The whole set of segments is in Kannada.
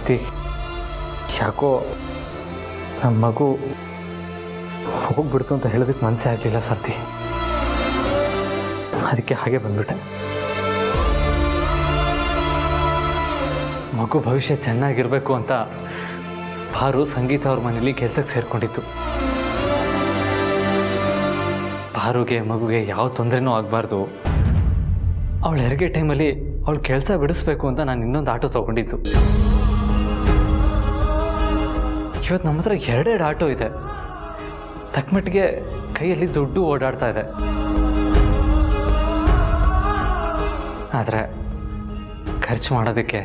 ಸಾರ್ಥಿ, ಯಾಕೋ ನಮ್ಮ ಮಗು ಹೋಗ್ಬಿಡ್ತು ಅಂತ ಹೇಳೋದಕ್ಕೆ ಮನಸ್ಸೇ ಆಗಲಿಲ್ಲ ಸಾರ್ಥಿ. ಅದಕ್ಕೆ ಹಾಗೆ ಬಂದ್ಬಿಟ್ಟೆ. ಮಗು ಭವಿಷ್ಯ ಚೆನ್ನಾಗಿರಬೇಕು ಅಂತ ಪಾರು ಸಂಗೀತ ಅವ್ರ ಮನೇಲಿ ಕೆಲಸಕ್ಕೆ ಸೇರಿಕೊಂಡಿತ್ತು. ಪಾರುಗೆ ಮಗುಗೆ ಯಾವ ತೊಂದರೆನೂ ಆಗಬಾರ್ದು, ಅವಳ ಹೆರಿಗೆ ಟೈಮಲ್ಲಿ ಅವಳು ಕೆಲಸ ಬಿಡಿಸ್ಬೇಕು ಅಂತ ನಾನು ಇನ್ನೊಂದು ಆಟೋ ತೊಗೊಂಡಿದ್ದು. ಇವತ್ತು ನಮ್ಮ ಹತ್ರ 2 ಆಟೋ ಇದೆ. ತಕ್ಕಮಟ್ಟಿಗೆ ಕೈಯಲ್ಲಿ ದುಡ್ಡು ಓಡಾಡ್ತಾ ಇದೆ. ಆದರೆ ಖರ್ಚು ಮಾಡೋದಕ್ಕೆ,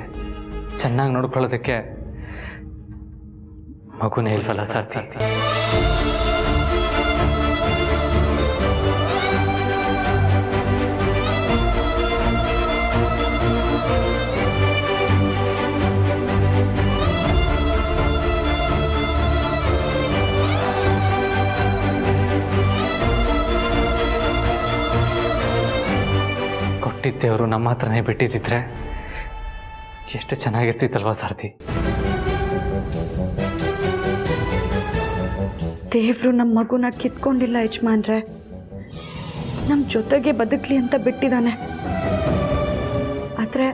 ಚೆನ್ನಾಗಿ ನೋಡ್ಕೊಳ್ಳೋದಕ್ಕೆ ಮಗುನೇ ಇಲ್ವಲ್ಲ ಸಾರ್ಥಿ. ಕೊಟ್ಟಿದ್ದೇವರು ನಮ್ಮ ಹತ್ರನೇ ಬಿಟ್ಟಿದ್ದಿದ್ರೆ ಎಷ್ಟು ಚೆನ್ನಾಗಿರ್ತಿತ್ತಲ್ವಾ ಸಾರ್ಥಿ. ದೇವರು ನಮ್ಮ ಮಗುನ ಕಿತ್ಕೊಂಡಿಲ್ಲ ಯಜಮಾನ್ರೆ, ನಮ್ಮ ಜೊತೆಗೆ ಬದುಕಲಿ ಅಂತ ಬಿಟ್ಟಿದ್ದಾನೆ. ಆದರೆ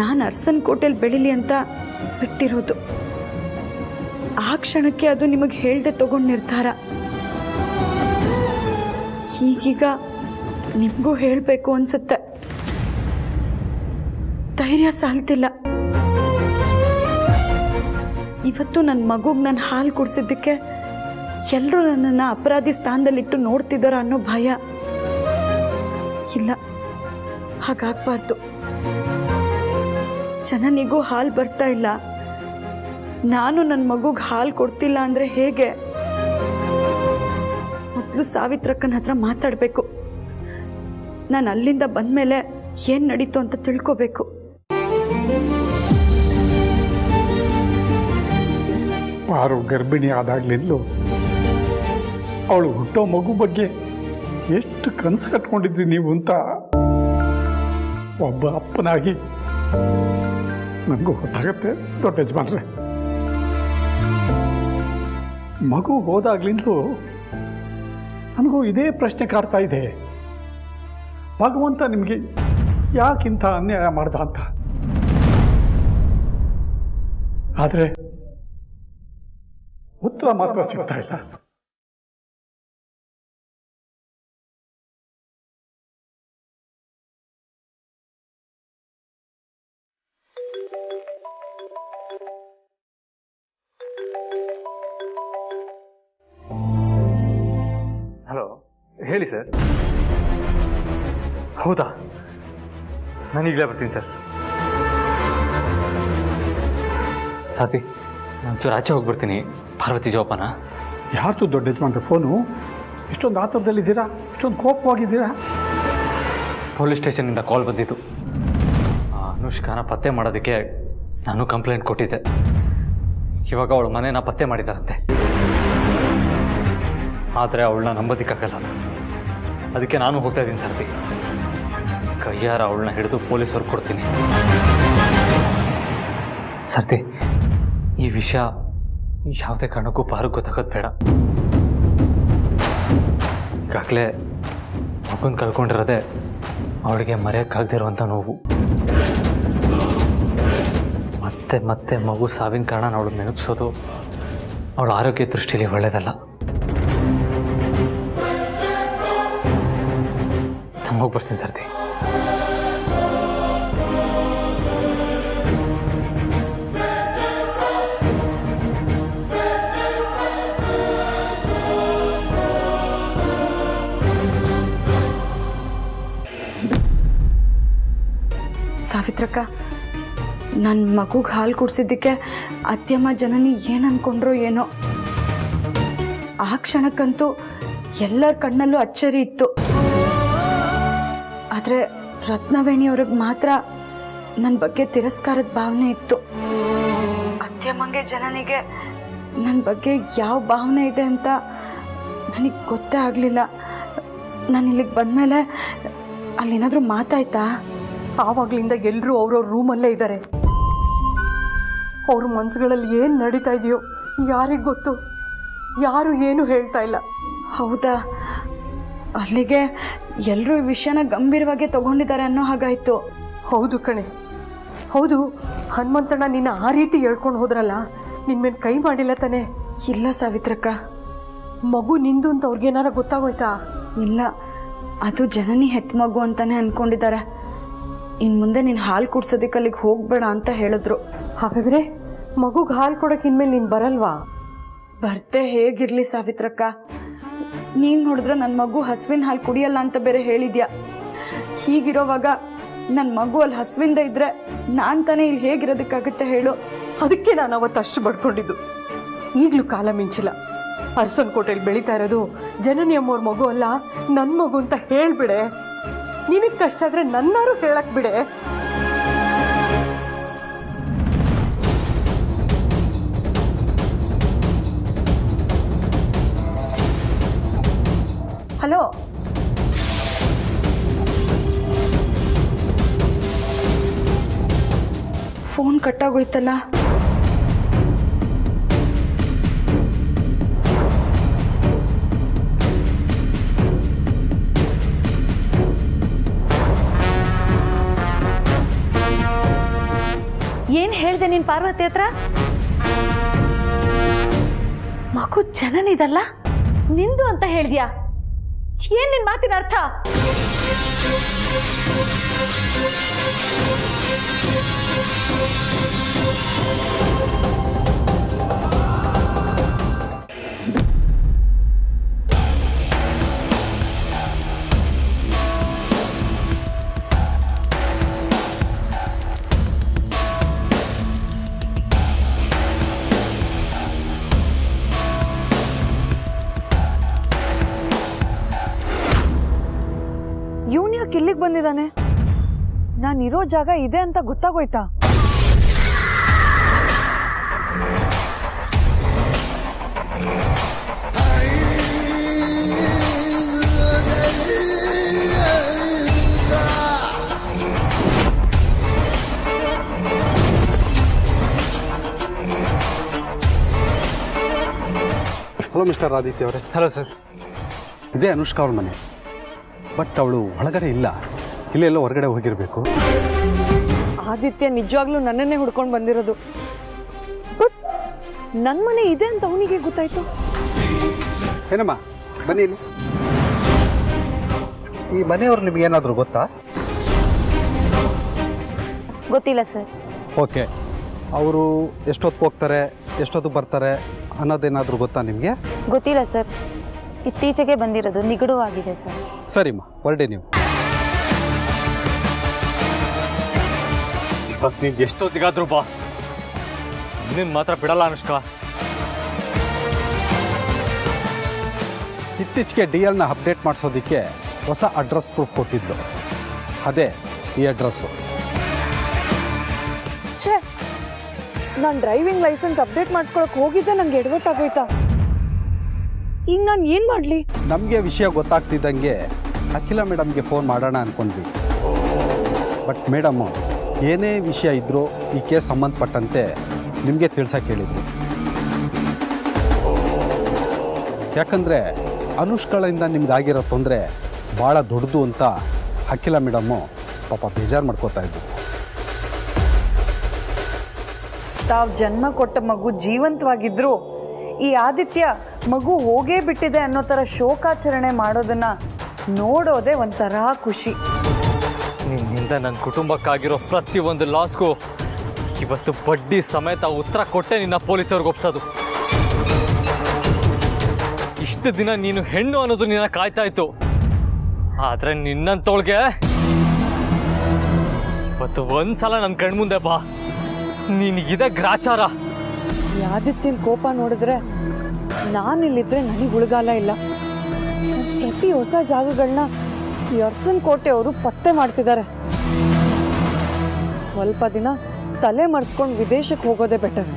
ನಾನು ಅರಸನ ಕೋಟೆಯಲ್ಲಿ ಬೆಳೀಲಿ ಅಂತ ಬಿಟ್ಟಿರೋದು. ಆ ಕ್ಷಣಕ್ಕೆ ಅದು ನಿಮಗೆ ಹೇಳ್ದೆ ತಗೊಂಡು ನಿರ್ಧಾರ. ಈಗೀಗ ನಿಮಗೂ ಹೇಳಬೇಕು ಅನ್ಸುತ್ತೆ. ಧೈರ್ಯ ಸಾಲ್ತಿಲ್ಲ. ಇವತ್ತು ನನ್ನ ಮಗುಗೆ ನಾನು ಹಾಲು ಕುಡಿಸಿದ್ದಕ್ಕೆ ಎಲ್ಲರೂ ನನ್ನನ್ನು ಅಪರಾಧಿ ಸ್ಥಾನದಲ್ಲಿಟ್ಟು ನೋಡ್ತಿದ್ದಾರ ಅನ್ನೋ ಭಯ. ಇಲ್ಲ, ಹಾಗಾಗಬಾರ್ದು. ಜನನಿಗೂ ಹಾಲು ಬರ್ತಾ ಇಲ್ಲ, ನಾನು ನನ್ನ ಮಗುಗೆ ಹಾಲು ಕೊಡ್ತಿಲ್ಲ ಅಂದರೆ ಹೇಗೆ? ಮೊದಲು ಸಾವಿತ್ರಕ್ಕನ ಹತ್ರ ಮಾತಾಡಬೇಕು. ನಾನು ಅಲ್ಲಿಂದ ಬಂದಮೇಲೆ ಏನು ನಡೀತು ಅಂತ ತಿಳ್ಕೋಬೇಕು. ಪಾರು ಗರ್ಭಿಣಿ ಆದಾಗ್ಲಿಂದಲೂ ಅವಳು ಹುಟ್ಟೋ ಮಗು ಬಗ್ಗೆ ಎಷ್ಟು ಕನಸು ಕಟ್ಕೊಂಡಿದ್ರಿ ನೀವು ಅಂತ ಒಬ್ಬ ಅಪ್ಪನಾಗಿ ನನಗೂ ಗೊತ್ತಾಗತ್ತೆ ದೊಡ್ಡ ಯಜಮಾನ್ರೆ. ಮಗು ಹೋದಾಗ್ಲಿಂದಲೂ ನನಗೂ ಇದೇ ಪ್ರಶ್ನೆ ಕಾಡ್ತಾ ಇದೆ. ಭಗವಂತ ನಿಮಗೆ ಯಾಕಿಂತ ಅನ್ಯಾಯ ಮಾಡ್ದ ಅಂತ. ಆದರೆ ಉತ್ತರ ಮಾತ್ರ ಸಿಗ್ತಾ ಇಲ್ಲ. ಹಲೋ, ಹೇಳಿ ಸರ್. ಹೌದಾ, ನಾನು ಈಗಲೇ ಬರ್ತೀನಿ ಸರ್. ಸಾಥಿ, ನಾನು ಚೂರು ಆಚೆ ಹೋಗ್ಬಿಡ್ತೀನಿ. ಪಾರ್ವತಿ ಜೋಪಾನ. ಯಾರ್ದು ದೊಡ್ಡ ಯಜಮಾನ್ರೆ ಫೋನು? ಇಷ್ಟೊಂದು ಆತರದಲ್ಲಿದ್ದೀರಾ, ಇಷ್ಟೊಂದು ಕೋಪವಾಗಿದ್ದೀರಾ? ಪೊಲೀಸ್ ಸ್ಟೇಷನಿಂದ ಕಾಲ್ ಬಂದಿತ್ತು. ಅನುಷ್ಕಾನ ಪತ್ತೆ ಮಾಡೋದಕ್ಕೆ ನಾನು ಕಂಪ್ಲೇಂಟ್ ಕೊಟ್ಟಿದ್ದೆ. ಇವಾಗ ಅವಳ ಮನೇನ ಪತ್ತೆ ಮಾಡಿದಾರಂತೆ. ಆದರೆ ಅವಳನ್ನ ನಂಬೋದಕ್ಕಾಗಲ್ಲ. ಅದಕ್ಕೆ ನಾನು ಹೋಗ್ತಾ ಇದ್ದೀನಿ ಸಾರ್ಥಿ. ಕೈಯಾರ ಅವಳನ್ನ ಹಿಡಿದು ಪೊಲೀಸವ್ರಿಗೆ ಕೊಡ್ತೀನಿ. ಸಾರ್ಥಿ, ಈ ವಿಷಯ ಯಾವುದೇ ಕಾರಣಕ್ಕೂ ಪಾರು ಗೊತ್ತಾಗೋದು ಬೇಡ. ಈಗಾಗಲೇ ಮಗುನ ಕಳ್ಕೊಂಡಿರೋದೆ ಅವಳಿಗೆ ಮರೆಯೋಕ್ಕಾಗದಿರುವಂಥ ನೋವು. ಮತ್ತೆ ಮತ್ತೆ ಮಗು ಸಾವಿನ ಕಾರಣ ಅವಳು ನೆನಪಿಸೋದು ಅವಳ ಆರೋಗ್ಯ ದೃಷ್ಟಿಯಲ್ಲಿ ಒಳ್ಳೆಯದಲ್ಲ. ನಾನು ಹೋಗಿ ಬರ್ತೀನಿ ಸಾರ್ಥಿ. ಸಾವಿತ್ರಕ್ಕ, ನನ್ನ ಮಗುಗೆ ಹಾಲು ಕುಡಿಸಿದ್ದಕ್ಕೆ ಅತ್ಯಮ್ಮ ಜನನಿ ಏನು ಅಂದ್ಕೊಂಡ್ರೋ ಏನೋ. ಆ ಕ್ಷಣಕ್ಕಂತೂ ಎಲ್ಲರ ಕಣ್ಣಲ್ಲೂ ಅಚ್ಚರಿ ಇತ್ತು. ಆದರೆ ರತ್ನವೇಣಿಯವ್ರಿಗೆ ಮಾತ್ರ ನನ್ನ ಬಗ್ಗೆ ತಿರಸ್ಕಾರದ ಭಾವನೆ ಇತ್ತು. ಅತ್ಯಮ್ಮಂಗೆ ಜನನಿಗೆ ನನ್ನ ಬಗ್ಗೆ ಯಾವ ಭಾವನೆ ಇದೆ ಅಂತ ನನಗೆ ಗೊತ್ತೇ ಆಗಲಿಲ್ಲ. ನಾನು ಇಲ್ಲಿಗೆ ಬಂದಮೇಲೆ ಅಲ್ಲೇನಾದರೂ ಮಾತಾಯ್ತಾ? ಆವಾಗಲಿಂದ ಎಲ್ಲರೂ ಅವ್ರವ್ರ ರೂಮಲ್ಲೇ ಇದ್ದಾರೆ. ಅವ್ರ ಮನಸ್ಸುಗಳಲ್ಲಿ ಏನು ನಡೀತಾ ಇದೆಯೋ ಯಾರಿಗೆ ಗೊತ್ತು. ಯಾರು ಏನು ಹೇಳ್ತಾ ಇಲ್ಲ. ಹೌದಾ? ಅಲ್ಲಿಗೆ ಎಲ್ಲರೂ ಈ ವಿಷಯನ ಗಂಭೀರವಾಗಿ ತಗೊಂಡಿದ್ದಾರೆ ಅನ್ನೋ ಹಾಗಾಯ್ತು. ಹೌದು ಕಣೆ, ಹೌದು. ಹನುಮಂತಣ್ಣ ನಿನ್ನ ಆ ರೀತಿ ಹೇಳ್ಕೊಂಡು ಹೋದ್ರಲ್ಲ, ನಿನ್ನ ಮೇಲೆ ಕೈ ಮಾಡಿಲ್ಲ ತಾನೆ? ಇಲ್ಲ ಸಾವಿತ್ರಕ್ಕ, ಮಗು ನಿಂದು ಅಂತ ಅವ್ರಿಗೇನಾರ ಗೊತ್ತಾಗೋಯ್ತಾ? ಇಲ್ಲ, ಅದು ಜನನಿ ಹೆತ್ತ ಮಗು ಅಂತಾನೆ ಅನ್ಕೊಂಡಿದ್ದಾರೆ. ಇನ್ನು ಮುಂದೆ ನೀನು ಹಾಲು ಕುಡ್ಸೋದಕ್ಕೆ ಅಲ್ಲಿಗೆ ಹೋಗ್ಬೇಡ ಅಂತ ಹೇಳಿದ್ರು. ಹಾಗಾದ್ರೆ ಮಗುಗೆ ಹಾಲು ಕೊಡೋಕೆ ಇನ್ಮೇಲೆ ನೀನು ಬರಲ್ವಾ? ಬರ್ತೆ ಹೇಗಿರ್ಲಿ ಸಾವಿತ್ರಕ್ಕ, ನೀನು ನೋಡಿದ್ರೆ ನನ್ನ ಮಗು ಹಸುವಿನ ಹಾಲು ಕುಡಿಯಲ್ಲ ಅಂತ ಬೇರೆ ಹೇಳಿದ್ಯಾ. ಹೀಗಿರೋವಾಗ ನನ್ನ ಮಗು ಅಲ್ಲಿ ಹಸುವಿಂದ ಇದ್ರೆ ನಾನು ತಾನೇ ಇಲ್ಲಿ ಹೇಗಿರೋದಕ್ಕಾಗುತ್ತೆ ಹೇಳು? ಅದಕ್ಕೆ ನಾನು ಅವತ್ತು ಅಷ್ಟು ಬಡ್ಕೊಂಡಿದ್ದು. ಈಗಲೂ ಕಾಲ ಮಿಂಚಿಲ್ಲ. ಅರಸನಕೋಟೆಯಲ್ಲಿ ಬೆಳೀತಾ ಇರೋದು ಜನನಿ ಅಮ್ಮವ್ರ ಮಗು ಅಲ್ಲ, ನನ್ನ ಮಗು ಅಂತ ಹೇಳ್ಬಿಡೆ. ನಿನಗೆ ಕಷ್ಟ ಆದರೆ ನನ್ನಾರು ಹೇಳಕ್ ಬಿಡೆ. ಹಲೋ, ಫೋನ್ ಕಟ್ಟಾಗೋಯ್ತಲ್ಲ. ಏನ್ ಹೇಳ್ದೆ ನೀನ್ ಪಾರ್ವತಿ ಹತ್ರ? ಮಗು ಜನನಿದಲ್ಲ ನಿಂದು ಅಂತ ಹೇಳ್ದ್ಯಾ? ಏನ್ ನಿನ್ ಮಾತಿನ ಅರ್ಥ? ಇವನ್ಯಾಕೆ ಇಲ್ಲಿಗೆ ಬಂದಿದ್ದಾನೆ? ನಾನಿರೋ ಜಾಗ ಇದೆ ಅಂತ ಗೊತ್ತಾಗೋಯ್ತಾ? ಹಲೋ ಮಿಸ್ಟರ್ ಆದಿತ್ಯ ಅವರೇ. Hello sir. ಇದೇ ಅನುಷ್ಕಾ ಅವ್ರ ಮನೆ. ಬಟ್ ಅವಳು ಒಳಗಡೆ ಇಲ್ಲ, ಇಲ್ಲೆಲ್ಲೋ ಹೊರಗಡೆ ಹೋಗಿರಬೇಕು. ಆದಿತ್ಯ ನಿಜವಾಗ್ಲೂ ನನ್ನನ್ನೇ ಹುಡ್ಕೊಂಡು ಬಂದಿರೋದು. ಬಟ್ ನನ್ನ ಮನೆ ಇದೆ ಅಂತ ಅವನಿಗೆ ಗೊತ್ತಾಯ್ತು. ಏನಮ್ಮ ಬನ್ನಿ ಇಲ್ಲಿ. ಈ ಮನೆಯವ್ರು ನಿಮಗೇನಾದರೂ ಗೊತ್ತಾ? ಗೊತ್ತಿಲ್ಲ ಸರ್. ಓಕೆ, ಅವರು ಎಷ್ಟೊತ್ತು ಹೋಗ್ತಾರೆ, ಎಷ್ಟೊತ್ತು ಬರ್ತಾರೆ ಅನ್ನೋದೇನಾದರೂ ಗೊತ್ತಾ ನಿಮಗೆ? ಗೊತ್ತಿಲ್ಲ ಸರ್. ಇತ್ತೀಚೆಗೆ ಬಂದಿರೋದು, ನಿಗೂಢವಾಗಿದೆ ಸರ್. ಸರಿಮ್ಮ, ಹೊರಡಿ ನೀವು. ನೀನು ಎಷ್ಟೊತ್ತಿಗಾದ್ರೂ ಬಾ, ನಿನ್ನ ಮಾತ್ರ ಬಿಡಲ್ಲ ಅನುಷ್ಕಾ. ಇತ್ತೀಚೆಗೆ DL ನ ಅಪ್ಡೇಟ್ ಮಾಡಿಸೋದಕ್ಕೆ ಹೊಸ ಅಡ್ರೆಸ್ ಪ್ರೂಫ್ ಕೊಟ್ಟಿದ್ದು, ಅದೇ ಈ ಅಡ್ರೆಸ್ಸು. ನಾನು ಡ್ರೈವಿಂಗ್ ಲೈಸೆನ್ಸ್ ಅಪ್ಡೇಟ್ ಮಾಡ್ಕೊಳಕ್ಕೆ ಹೋಗಿದ್ದೆ, ನಂಗೆ ಎಡವಟ್ಟಾಗೋಯ್ತಾ? ಈಗ ನಾನು ಏನು ಮಾಡಲಿ? ನಮಗೆ ವಿಷಯ ಗೊತ್ತಾಗ್ತಿದ್ದಂಗೆ ಅಖಿಲ ಮೇಡಮ್ಗೆ ಫೋನ್ ಮಾಡೋಣ ಅಂದ್ಕೊಂಡ್ವಿ. ಬಟ್ ಮೇಡಮ್ಮು ಏನೇ ವಿಷಯ ಇದ್ದರೂ ಈ ಕೇಸ್ ಸಂಬಂಧಪಟ್ಟಂತೆ ನಿಮಗೆ ತಿಳ್ಸಕ್ಕೆ ಹೇಳಿದ್ರು. ಯಾಕಂದರೆ ಅನುಷ್ಕಳಿಂದ ನಿಮ್ಗಾಗಿರೋ ತೊಂದರೆ ಭಾಳ ದೊಡ್ಡದು ಅಂತ ಅಖಿಲ ಮೇಡಮ್ಮು ಪಾಪ ಬೇಜಾರು ಮಾಡ್ಕೋತಾ ಇದ್ರು. ತಾವು ಜನ್ಮ ಕೊಟ್ಟ ಮಗು ಜೀವಂತವಾಗಿದ್ರು ಈ ಆದಿತ್ಯ ಮಗು ಹೋಗೇ ಬಿಟ್ಟಿದೆ ಅನ್ನೋ ಥರ ಶೋಕಾಚರಣೆ ಮಾಡೋದನ್ನ ನೋಡೋದೇ ಒಂಥರ ಖುಷಿ. ನಿನ್ನಿಂದ ನನ್ನ ಕುಟುಂಬಕ್ಕಾಗಿರೋ ಪ್ರತಿಯೊಂದು ಲಾಸ್ಗೂ ಇವತ್ತು ಬಡ್ಡಿ ಸಮೇತ ಉತ್ತರ ಕೊಟ್ಟೆ ನಿನ್ನ ಪೊಲೀಸವ್ರಿಗೆ ಒಪ್ಸೋದು. ಇಷ್ಟು ದಿನ ನೀನು ಹೆಣ್ಣು ಅನ್ನೋದು ನಿನ್ನ ಕಾಯ್ತಾ ಇತ್ತು, ಆದರೆ ನಿನ್ನಂತೋಳ್ಗೆ ಇವತ್ತು ಒಂದ್ಸಲ ನನ್ನ ಕಣ್ಮುಂದೆ ಬಾ. ನಿನಗಿದೆ ಗ್ರಾಚಾರ. ಈ ಆದಿತ್ಯನ ಕೋಪ ನೋಡಿದ್ರೆ ನಾನಿಲ್ಲಿದ್ರೆ ನನಗೆ ಉಳಿಗಾಲ ಇಲ್ಲ. ಪ್ರತಿ ಹೊಸ ಜಾಗಗಳನ್ನ ಈ ಅರಸನಕೋಟೆ ಅವರು ಪತ್ತೆ ಮಾಡ್ತಿದ್ದಾರೆ. ಸ್ವಲ್ಪ ದಿನ ತಲೆ ಮರೆಸ್ಕೊಂಡು ವಿದೇಶಕ್ಕೆ ಹೋಗೋದೇ ಬೆಟರ್.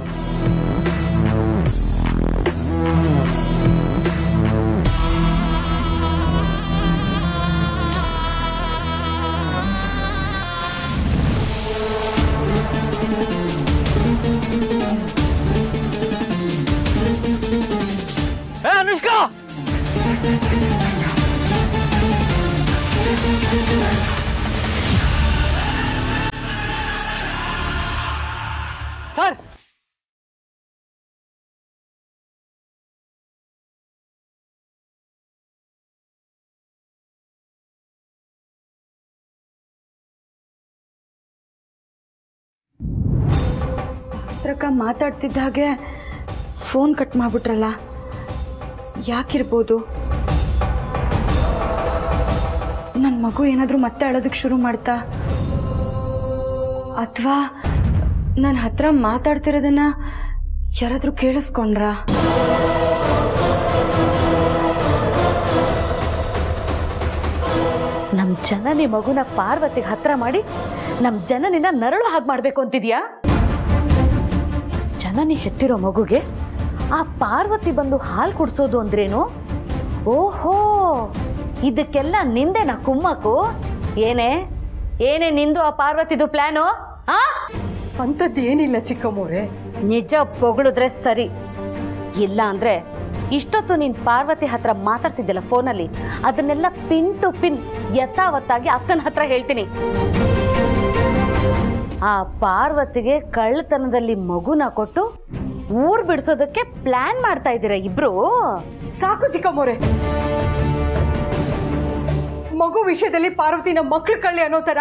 ಹತ್ರಕ್ಕ ಮಾತಾಡ್ತಿದ್ದ ಹಾಗೆ ಫೋನ್ ಕಟ್ ಮಾಡಿಬಿಟ್ರಲ್ಲ, ಯಾಕಿರ್ಬೋದು? ನನ್ನ ಮಗು ಏನಾದರೂ ಮತ್ತೆ ಅಳೋದಕ್ಕೆ ಶುರು ಮಾಡ್ತಾ, ಅಥವಾ ನನ್ನ ಹತ್ರ ಮಾತಾಡ್ತಿರೋದನ್ನ ಯಾರಾದರೂ ಕೇಳಿಸ್ಕೊಂಡ್ರಾ? ನಮ್ಮ ಜನನಿ ಮಗುನ ಪಾರ್ವತಿಗೆ ಹತ್ರ ಮಾಡಿ ನಮ್ಮ ಜನನಿನ ನರಳು ಹಾಗೆ ಮಾಡಬೇಕು ಅಂತಿದ್ಯಾ? ಜನನಿ ಹೆತ್ತಿರೋ ಮಗುಗೆ ಆ ಪಾರ್ವತಿ ಬಂದು ಹಾಲು ಕುಡಿಸೋದು ಅಂದ್ರೇನು? ಓಹೋ, ಇದಕ್ಕೆಲ್ಲ ನಿಂದೆನಾ ಕುಮ್ಮಕ್ಕು? ಏನೇ ನಿಂದು ಆ ಪಾರ್ವತಿದು ಪ್ಲಾನು? ಅಂಥದ್ದು ಏನಿಲ್ಲ ಚಿಕ್ಕಮ್ಮೋರೆ. ನಿಜ ಹೊಗಳಿದ್ರೆ ಸರಿ, ಇಲ್ಲ ಅಂದ್ರೆ ಇಷ್ಟೊತ್ತು ನೀನ್ ಪಾರ್ವತಿ ಹತ್ರ ಮಾತಾಡ್ತಿದ್ದಲ್ಲ ಫೋನಲ್ಲಿ, ಅದನ್ನೆಲ್ಲ ಪಿನ್ ಟು ಪಿನ್ ಯಥಾವತ್ತಾಗಿ ಅಕ್ಕನ ಹತ್ರ ಹೇಳ್ತೀನಿ. ಆ ಪಾರ್ವತಿಗೆ ಕಳ್ಳತನದಲ್ಲಿ ಮಗುನ ಕೊಟ್ಟು ಊರ್ ಬಿಡಿಸೋದಕ್ಕೆ ಪ್ಲಾನ್ ಮಾಡ್ತಾ ಇದ್ದೀರಾ ಇಬ್ರು? ಸಾಕು ಚಿಕ್ಕಮ್ಮೋರೆ, ಮಗು ವಿಷಯದಲ್ಲಿ ಪಾರ್ವತಿ ನಮ್ಮ ಮಕ್ಳು ಕಳ್ಳಿ ಅನ್ನೋ ತರ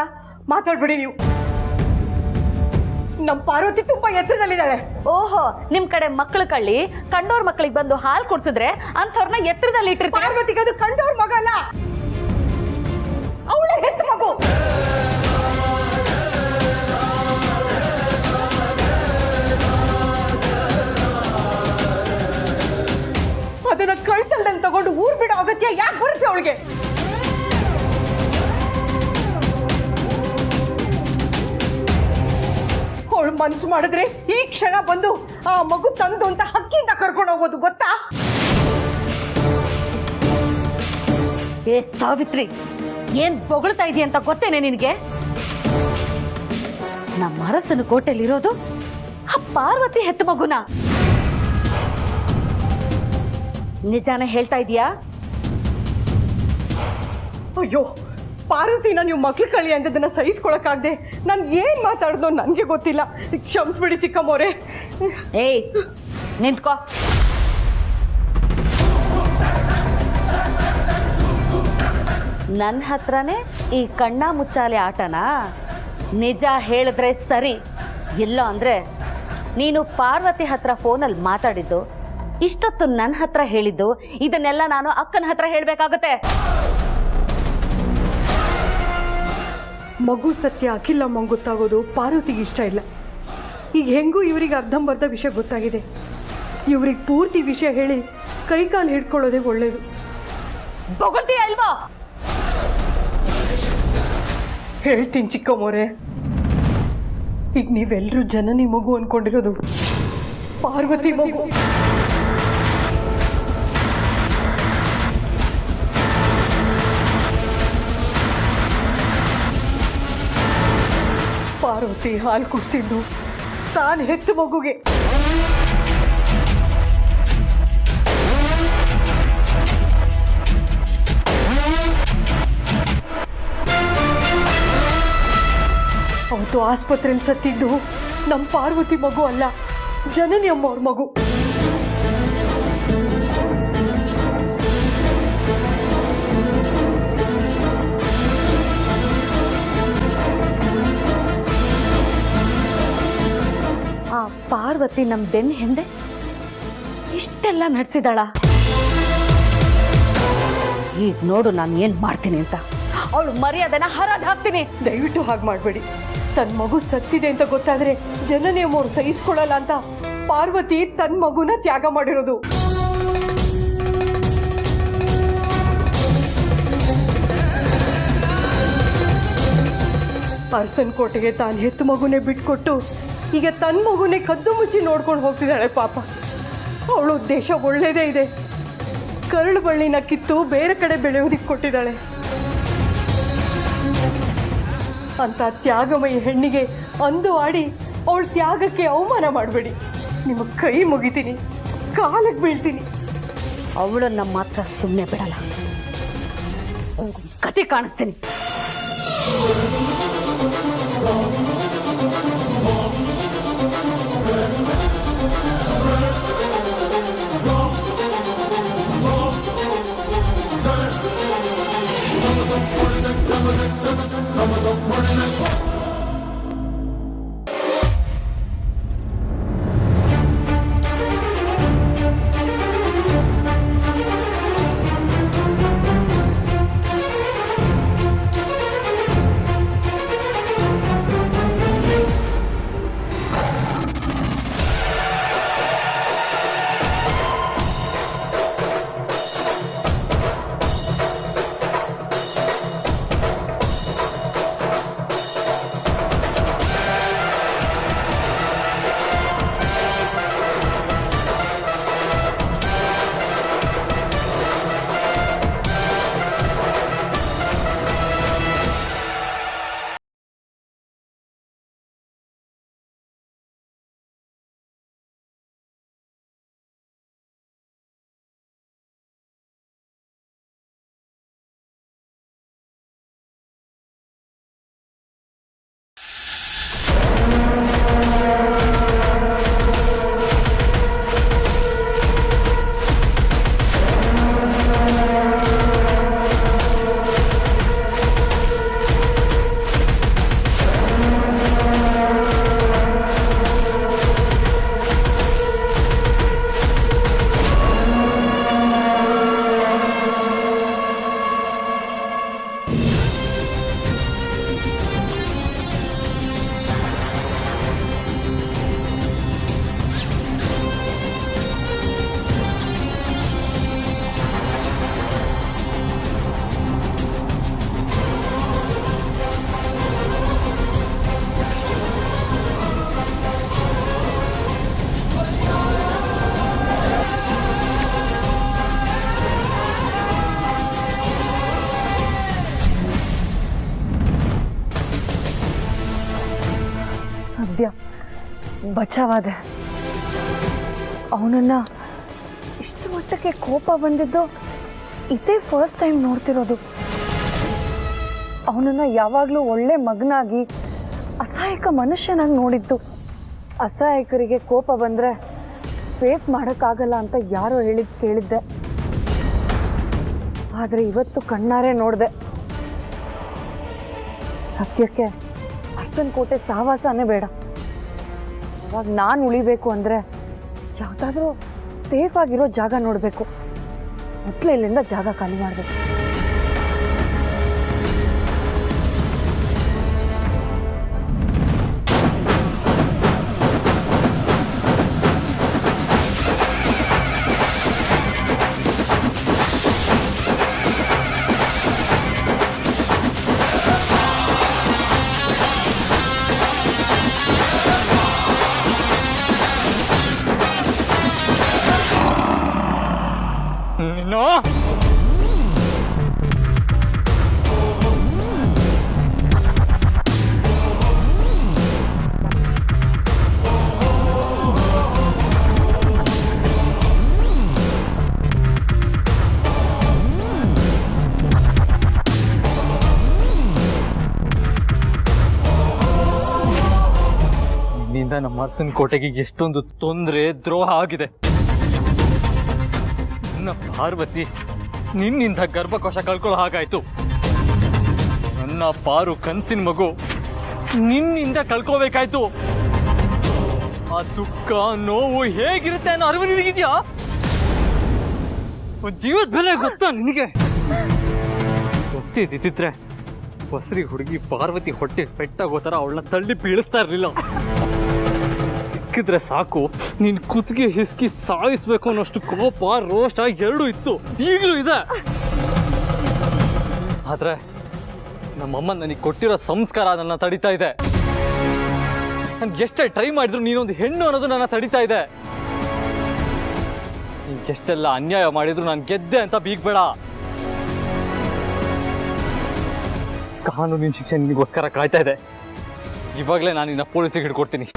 ಮಾತಾಡ್ಬಿಡಿ ನೀವು. ನಮ್ಮ ಪಾರ್ವತಿ ತುಂಬಾ ಎತ್ತರದಲ್ಲಿದ್ದಾಳೆ. ಓಹೋ, ನಿಮ್ ಕಡೆ ಮಕ್ಳು ಕಳ್ಳಿ ಕಂಡೋರ್ ಮಕ್ಳಿಗೆ ಬಂದು ಹಾಲು ಕುಡ್ಸಿದ್ರೆ ಅಂಥವ್ರನ್ನ ಎತ್ತರದಲ್ಲಿ ಇಟ್ಟಿರ್ತಾರೆ. ಪಾರ್ವತಿಗೆ ಅದು ಕಂಡವ್ರ ಮಗ ಅಲ್ಲ, ಅವಳ ಹೆತ್ತ ಮಗು. ಅದನ್ನ ಕಳ್ತಲ್ದಲ್ಲಿ ತಗೊಂಡು ಊರ್ ಬಿಡೋ ಅಗತ್ಯ ಯಾಕೆ ಬರುತ್ತೆ ಅವಳಿಗೆ? ಅವಳು ಮನ್ಸು ಮಾಡಿದ್ರೆ ಈ ಕ್ಷಣ ಬಂದು ಆ ಮಗು ತಂದು ಅಂತ ಹಕ್ಕಿಂದ ಕರ್ಕೊಂಡು ಹೋಗೋದು, ಗೊತ್ತಾ? ಏ ಸಾವಿತ್ರಿ, ಏನ್ ಬೊಗಳ್ತಾ ಇದೀಯ ಅಂತ ಗೊತ್ತೇನೆ ನಿನಗೆ? ನಮ್ಮ ಅರಸನ ಕೋಟೆಯಲ್ಲಿರೋದು ಆ ಪಾರ್ವತಿ ಹೆತ್ತ ಮಗುನ. ನಿಜಾನ ಹೇಳ್ತಾ ಇದೀಯಾ? ಅಯ್ಯೋ, ಪಾರ್ವತಿನ ನೀವು ಮಕ್ಳು ಕಳಿ ಅಂದದನ್ನ ಸಹಿಸ್ಕೊಳಕ್ಕಾಗದೆ ನಾನು ಏನ್ ಮಾತಾಡ್ದೋ ನನಗೆ ಗೊತ್ತಿಲ್ಲ. ಕ್ಷಮಿಸ್ಬಿಡಿ ಚಿಕ್ಕಮ್ಮೋರೆ. ಏಯ್, ನಿಂತ್ಕೋ. ನನ್ನ ಹತ್ರನೇ ಈ ಕಣ್ಣ ಮುಚ್ಚಾಲೆ ಆಟನಾ? ನಿಜ ಹೇಳಿದ್ರೆ ಸರಿ, ಇಲ್ಲ ಅಂದ್ರೆ ನೀನು ಪಾರ್ವತಿ ಹತ್ರ ಫೋನಲ್ಲಿ ಮಾತಾಡಿದ್ದು, ಇಷ್ಟೊತ್ತು ನನ್ನ ಹತ್ರ ಹೇಳಿದ್ದು, ಇದನ್ನೆಲ್ಲ ನಾನು ಅಕ್ಕನ ಹತ್ರ ಹೇಳ್ಬೇಕಾಗತ್ತೆ. ಮಗು ಸತ್ಯ ಅಖಿಲಮ್ಮಂಗೆ ಗೊತ್ತಾಗೋದು ಪಾರ್ವತಿಗೆ ಇಷ್ಟ ಇಲ್ಲ. ಈಗ ಹೆಂಗೂ ಇವರಿಗೆ ಅರ್ಧಂಬರ್ಧ ವಿಷಯ ಗೊತ್ತಾಗಿದೆ. ಇವ್ರಿಗೆ ಪೂರ್ತಿ ವಿಷಯ ಹೇಳಿ ಕೈಕಾಲು ಹಿಡ್ಕೊಳ್ಳೋದೇ ಒಳ್ಳೇದು. ಬೊಗಳ್ತೀಯ ಅಲ್ವಾ? ಹೇಳ್ತೀನಿ ಚಿಕ್ಕಮ್ಮೋರೆ, ಈಗ ನೀವೆಲ್ಲರೂ ಜನನಿ ಮಗು ಅನ್ಕೊಂಡಿರೋದು ಪಾರ್ವತಿ ಮಗು. ಪಾರ್ವತಿ ಹಾಲು ಕುಡಿಸಿದ್ದು ತಾನು ಹೆತ್ತು ಮಗುಗೆ. ಅವತ್ತು ಆಸ್ಪತ್ರೆಯಲ್ಲಿ ಸತ್ತಿದ್ದು ನಮ್ಮ ಪಾರ್ವತಿ ಮಗು ಅಲ್ಲ, ಜನನಿ ಅಮ್ಮವ್ರ ಮಗು. ಆ ಪಾರ್ವತಿ ನಮ್ ಬೆನ್ನ ಹಿಂದೆ ಇಷ್ಟೆಲ್ಲ ನಡೆಸಿದಾಳ. ಈಗ ನೋಡು ನಾನು ಏನ್ ಮಾಡ್ತೀನಿ ಅಂತ. ಅವಳು ಮರ್ಯಾದೆನ ಹರಾಜ್ ಹಾಕ್ತೀನಿ. ದಯವಿಟ್ಟು ಹಾಗೆ ಮಾಡಬೇಡಿ. ತನ್ನ ಮಗು ಸತ್ತಿದೆ ಅಂತ ಗೊತ್ತಾದ್ರೆ ಜನನಿ ಅಮ್ಮವ್ರು ಸಹಿಸ್ಕೊಳ್ಳಲ್ಲ ಅಂತ ಪಾರ್ವತಿ ತನ್ನ ಮಗುನ ತ್ಯಾಗ ಮಾಡಿರೋದು. ಅರಸನ್ ಕೋಟೆಗೆ ತಾನು ಹೆತ್ತು ಮಗುನೇ ಬಿಟ್ಕೊಟ್ಟು ಈಗ ತನ್ನ ಮಗುನೇ ಕದ್ದು ಮುಚ್ಚಿ ನೋಡ್ಕೊಂಡು ಹೋಗ್ತಿದ್ದಾಳೆ. ಪಾಪ, ಅವಳ ಉದ್ದೇಶ ಒಳ್ಳೇದೇ ಇದೆ. ಕರಳು ಬಳ್ಳಿನ ಕಿತ್ತು ಬೇರೆ ಕಡೆ ಬೆಳೆಯೋದಿಕ್ಕೆ ಕೊಟ್ಟಿದ್ದಾಳೆ. ಅಂತ ತ್ಯಾಗಮಯಿ ಹೆಣ್ಣಿಗೆ ಅಂದು ಆಡಿ ಅವಳ ತ್ಯಾಗಕ್ಕೆ ಅವಮಾನ ಮಾಡಬೇಡಿ. ನಿಮಗೆ ಕೈ ಮುಗಿತೀನಿ, ಕಾಲಿಗೆ ಬೀಳ್ತೀನಿ. ಅವಳನ್ನ ಮಾತ್ರ ಸುಮ್ಮನೆ ಬಿಡಲ್ಲ, ಕತೆ ಕಾಣಿಸ್ತೀನಿ. ಭಾಗ್ಯ ಬಚಾವಾದೆ. ಅವನನ್ನು ಇಷ್ಟು ಮಟ್ಟಕ್ಕೆ ಕೋಪ ಬಂದಿದ್ದು ಇದೇ ಫಸ್ಟ್ ಟೈಮ್ ನೋಡ್ತಿರೋದು. ಅವನನ್ನು ಯಾವಾಗಲೂ ಒಳ್ಳೆ ಮಗನಾಗಿ ಅಸಹಾಯಕ ಮನುಷ್ಯನಾಗಿ ನೋಡಿದ್ದು. ಅಸಹಾಯಕರಿಗೆ ಕೋಪ ಬಂದರೆ ಫೇಸ್ ಮಾಡೋಕ್ಕಾಗಲ್ಲ ಅಂತ ಯಾರೋ ಕೇಳಿದ್ದೆ. ಆದರೆ ಇವತ್ತು ಕಣ್ಣಾರೆ ನೋಡಿದೆ. ಸತ್ಯಕ್ಕೆ ಅರ್ಸನ್ ಕೋಟೆ ಸಹವಾಸನೇ ಬೇಡ. ಇವಾಗ ನಾನು ಉಳಿಬೇಕು ಅಂದರೆ ಯಾವುದಾದ್ರೂ ಸೇಫ್ ಆಗಿರೋ ಜಾಗ ನೋಡಬೇಕು. ಮೊದಲೇ ಇಲ್ಲಿಂದ ಜಾಗ ಖಾಲಿ ಮಾಡಬೇಕು. ನಿನ್ನಿಂದ ನಮ್ಮ ಅರಸನ ಕೋಟೆಗೆ ಎಷ್ಟೊಂದು ತೊಂದರೆ ದ್ರೋಹ ಆಗಿದೆ. ನನ್ನ ಪಾರ್ವತಿ ನಿನ್ನಿಂದ ಗರ್ಭಕೋಶ ಕಳ್ಕೊಳ್ಳೋ ಹಾಗಾಯ್ತು. ನನ್ನ ಪಾರು ಕನ್ಸಿನ ಮಗು ನಿನ್ನಿಂದ ಕಳ್ಕೋಬೇಕಾಯ್ತು. ಆ ದುಃಖ ನೋವು ಹೇಗಿರುತ್ತೆ ಅನ್ನೋ ಅರಿವು ನಿನಗಿದ್ಯಾ? ಜೀವದ ಬೆಲೆ ಗೊತ್ತಾ ನಿನಗೆ? ಗೊತ್ತಿದ್ದಿದ್ರೆ ಹೊಸರಿ ಹುಡುಗಿ ಪಾರ್ವತಿ ಹೊಟ್ಟೆ ಪೆಟ್ಟಾಗೋ ಥರ ಅವಳನ್ನ ತಳ್ಳಿ ಬೀಳಿಸ್ತಾ ಇರಲಿಲ್ಲ. ಸಿಕ್ಕಿದ್ರೆ ಸಾಕು ನೀನು ಕುತ್ತಿಗೆ ಹಿಸ್ಕಿ ಸಾಯಿಸ್ಬೇಕು ಅನ್ನೋಷ್ಟು ಕೋಪ ರೋಷ ಎರಡೂ ಇತ್ತು, ಈಗಲೂ ಇದೆ. ಆದ್ರೆ ನಮ್ಮಮ್ಮ ನನಗೆ ಕೊಟ್ಟಿರೋ ಸಂಸ್ಕಾರ ನನ್ನ ತಡಿತಾ ಇದೆ. ನನ್ಗೆ ಎಷ್ಟೇ ಟ್ರೈ ಮಾಡಿದ್ರು ನೀನೊಂದು ಹೆಣ್ಣು ಅನ್ನೋದು ನನ್ನ ತಡಿತಾ ಇದೆ. ನೀನು ಎಷ್ಟೆಲ್ಲ ಅನ್ಯಾಯ ಮಾಡಿದ್ರು ನಾನು ಗೆದ್ದೆ ಅಂತ ಬೀಗ್ಬೇಡ. ಕಾನೂನಿನ ಶಿಕ್ಷೆ ನಿನಗೋಸ್ಕರ ಕಾಯ್ತಾ ಇದೆ. ಇವಾಗಲೇ ನಾನು ನಿನ್ನ ಪೊಲೀಸಿಗೆ ಹಿಡ್ಕೊಡ್ತೀನಿ.